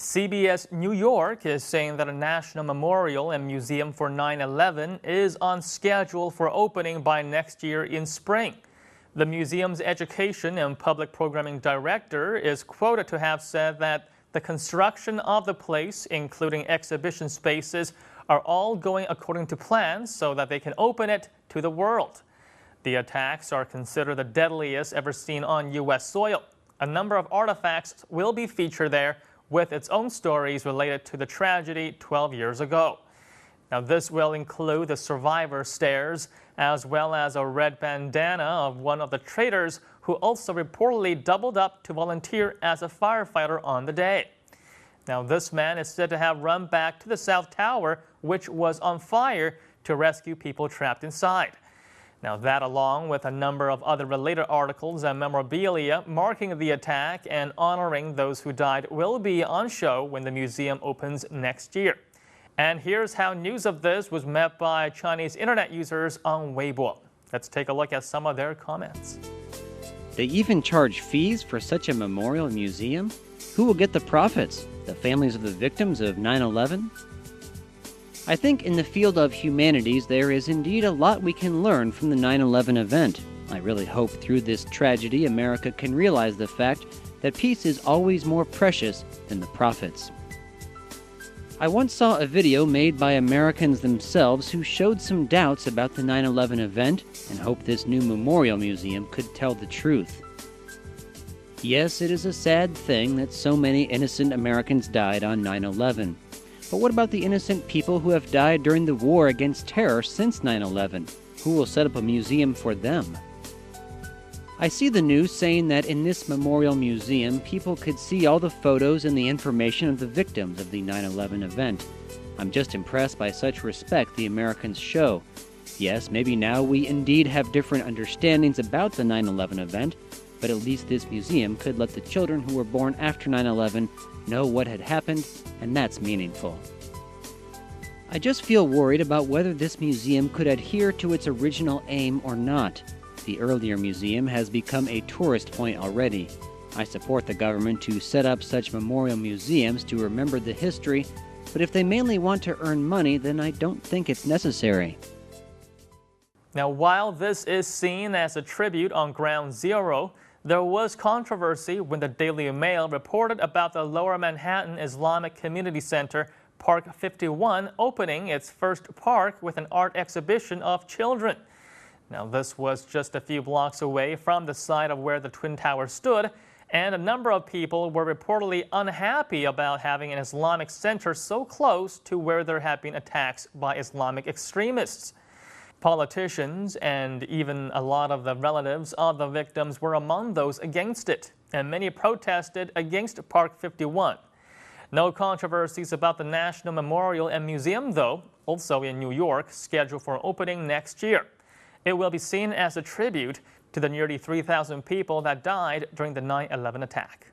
CBS New York is saying that a national memorial and museum for 9/11 is on schedule for opening by next year in spring. The museum's education and public programming director is quoted to have said that the construction of the place, including exhibition spaces, are all going according to plans so that they can open it to the world. The attacks are considered the deadliest ever seen on U.S. soil. A number of artifacts will be featured there, with its own stories related to the tragedy 12 years ago. Now, this will include the survivor stairs, as well as a red bandana of one of the traitors who also reportedly doubled up to volunteer as a firefighter on the day. Now, this man is said to have run back to the South Tower, which was on fire, to rescue people trapped inside. Now, that along with a number of other related articles and memorabilia marking the attack and honoring those who died will be on show when the museum opens next year. And here's how news of this was met by Chinese internet users on Weibo. Let's take a look at some of their comments. They even charge fees for such a memorial museum? Who will get the profits? The families of the victims of 9/11? I think in the field of humanities there is indeed a lot we can learn from the 9/11 event. I really hope through this tragedy America can realize the fact that peace is always more precious than the profits. I once saw a video made by Americans themselves who showed some doubts about the 9/11 event and hope this new memorial museum could tell the truth. Yes, it is a sad thing that so many innocent Americans died on 9/11. But what about the innocent people who have died during the war against terror since 9/11? Who will set up a museum for them? I see the news saying that in this memorial museum, people could see all the photos and the information of the victims of the 9/11 event. I'm just impressed by such respect the Americans show. Yes, maybe now we indeed have different understandings about the 9/11 event, but at least this museum could let the children who were born after 9/11 know what had happened, and that's meaningful. I just feel worried about whether this museum could adhere to its original aim or not. The earlier museum has become a tourist point already. I support the government to set up such memorial museums to remember the history, but if they mainly want to earn money, then I don't think it's necessary. Now, while this is seen as a tribute on Ground Zero, there was controversy when the Daily Mail reported about the Lower Manhattan Islamic Community Center, Park 51, opening its first park with an art exhibition of children. Now, this was just a few blocks away from the site of where the Twin Towers stood, and a number of people were reportedly unhappy about having an Islamic center so close to where there had been attacks by Islamic extremists. Politicians and even a lot of the relatives of the victims were among those against it, and many protested against Park 51. No controversies about the National Memorial and Museum, though, also in New York, scheduled for opening next year. It will be seen as a tribute to the nearly 3,000 people that died during the 9/11 attack.